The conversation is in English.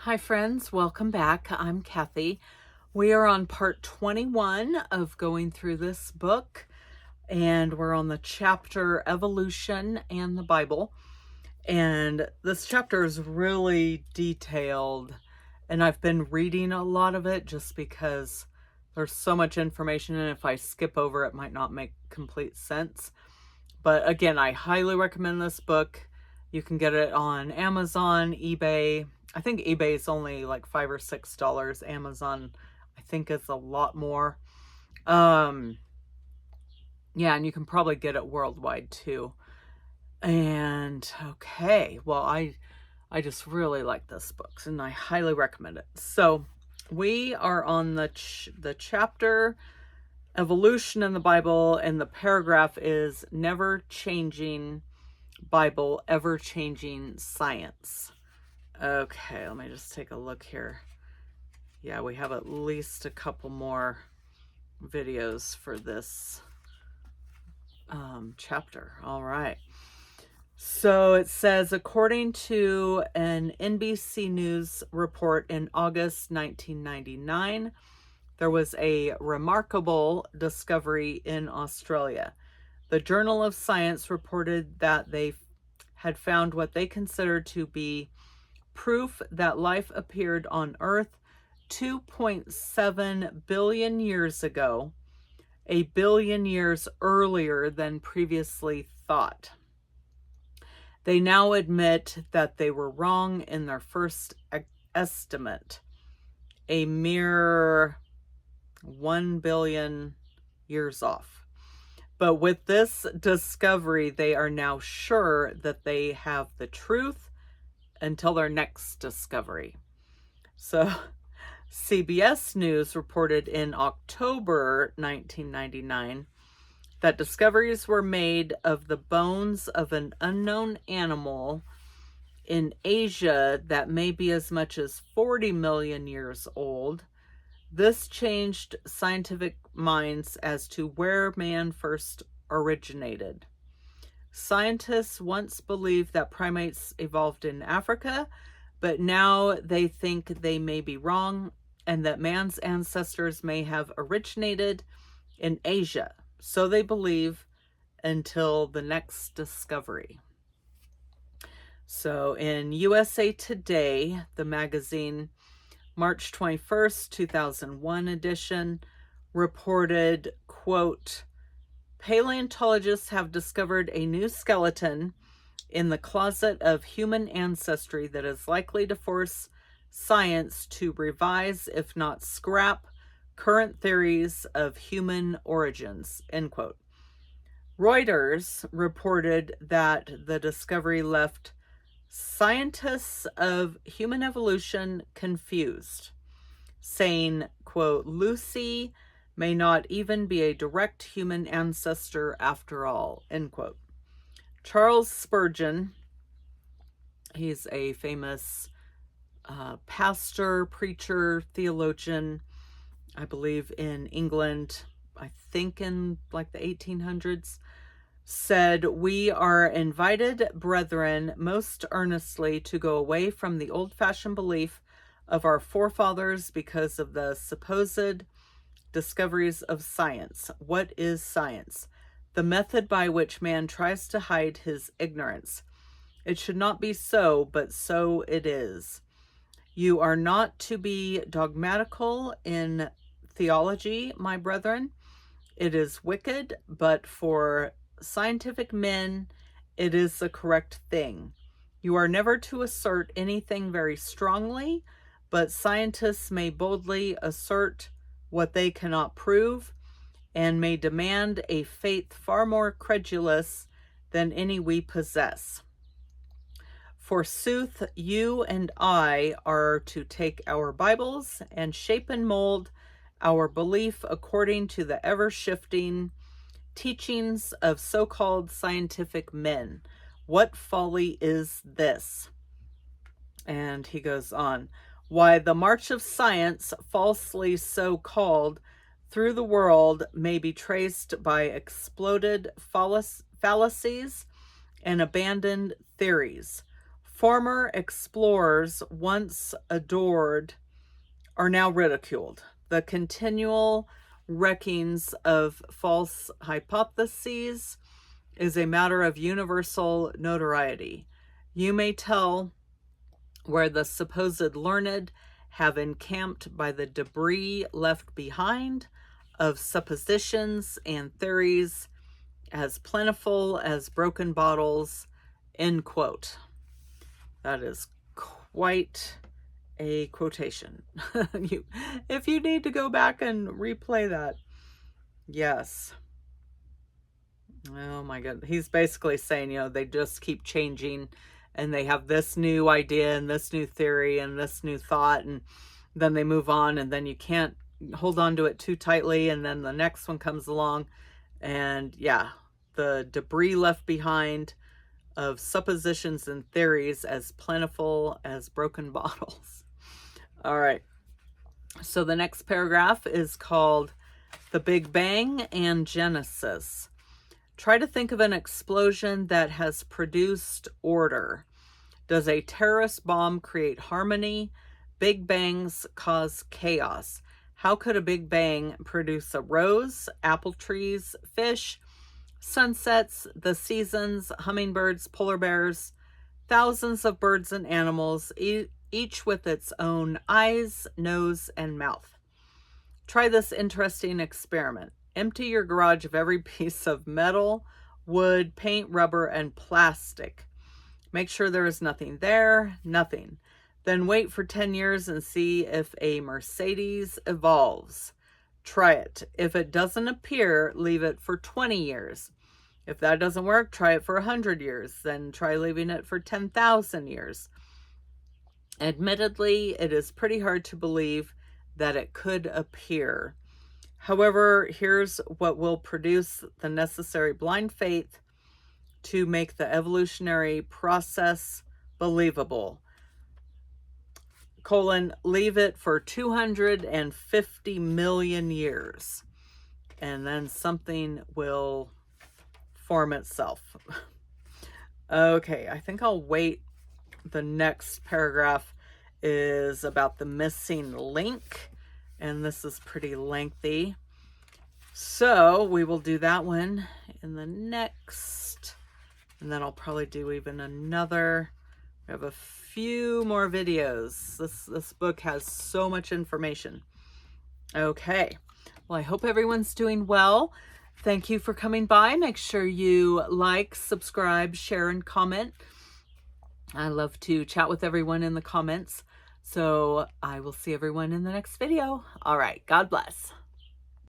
Hi friends, welcome back. I'm Kathy. We are on part 21 of going through this book, and we're on the chapter Evolution and the Bible. And this chapter is really detailed, and I've been reading a lot of it just because there's so much information, and if I skip over it might not make complete sense. But again, I highly recommend this book. You can get it on Amazon, eBay. I think eBay is only like $5 or $6. Amazon, I think, is a lot more. Yeah, and you can probably get it worldwide too. And okay, well, I just really like this book, and I highly recommend it. So we are on the chapter Evolution in the Bible, and the paragraph is Never Changing Bible, Ever Changing Science. Okay, let me just take a look here. Yeah, we have at least a couple more videos for this chapter. All right. So it says, according to an NBC News report in August 1999, there was a remarkable discovery in Australia. The Journal of Science reported that they had found what they considered to be proof that life appeared on Earth 2.7 billion years ago, a billion years earlier than previously thought. They now admit that they were wrong in their first estimate, a mere 1 billion years off. But with this discovery, they are now sure that they have the truth until their next discovery. So CBS News reported in October 1999 that discoveries were made of the bones of an unknown animal in Asia that may be as much as 40 million years old. This changed scientific minds as to where man first originated. Scientists once believed that primates evolved in Africa, but now they think they may be wrong and that man's ancestors may have originated in Asia. So they believe until the next discovery. So in USA Today, the magazine, March 21st, 2001 edition, reported, quote, paleontologists have discovered a new skeleton in the closet of human ancestry that is likely to force science to revise, if not scrap, current theories of human origins, end quote. Reuters reported that the discovery left scientists of human evolution confused, saying, quote, Lucy may not even be a direct human ancestor after all, end quote. Charles Spurgeon, he's a famous pastor, preacher, theologian, I believe in England, I think in like the 1800s, said, we are invited, brethren, most earnestly to go away from the old-fashioned belief of our forefathers because of the supposed discoveries of science. What is science? The method by which man tries to hide his ignorance. It should not be so, but so it is. You are not to be dogmatical in theology, my brethren. It is wicked, but for scientific men, it is the correct thing. You are never to assert anything very strongly, but scientists may boldly assert what they cannot prove, and may demand a faith far more credulous than any we possess. Forsooth, you and I are to take our Bibles and shape and mold our belief according to the ever-shifting teachings of so-called scientific men. What folly is this? And he goes on, why the march of science, falsely so called, through the world may be traced by exploded fallacies and abandoned theories. Former explorers, once adored, are now ridiculed. The continual wreckings of false hypotheses is a matter of universal notoriety. You may tell where the supposed learned have encamped by the debris left behind of suppositions and theories as plentiful as broken bottles, end quote. That is quite a quotation. If you need to go back and replay that, yes. Oh my God. He's basically saying, they just keep changing and they have this new idea and this new theory and this new thought, and then they move on, and then you can't hold on to it too tightly, and then the next one comes along, and yeah, the debris left behind of suppositions and theories as plentiful as broken bottles. All right. So the next paragraph is called The Big Bang and Genesis. Try to think of an explosion that has produced order. Does a terrorist bomb create harmony? Big bangs cause chaos. How could a big bang produce a rose, apple trees, fish, sunsets, the seasons, hummingbirds, polar bears, thousands of birds and animals, each with its own eyes, nose, and mouth? Try this interesting experiment. Empty your garage of every piece of metal, wood, paint, rubber, and plastic. Make sure there is nothing there, nothing. Then wait for 10 years and see if a Mercedes evolves. Try it. If it doesn't appear, leave it for 20 years. If that doesn't work, try it for 100 years. Then try leaving it for 10,000 years. Admittedly, it is pretty hard to believe that it could appear. However, here's what will produce the necessary blind faith to make the evolutionary process believable. Leave it for 250 million years, and then something will form itself. Okay, I think I'll wait. The next paragraph is about the missing link, and this is pretty lengthy. So we will do that one in the next, and then I'll probably do even another. We have a few more videos. This book has so much information. Okay. Well, I hope everyone's doing well. Thank you for coming by. Make sure you like, subscribe, share, and comment. I love to chat with everyone in the comments. So I will see everyone in the next video. All right. God bless.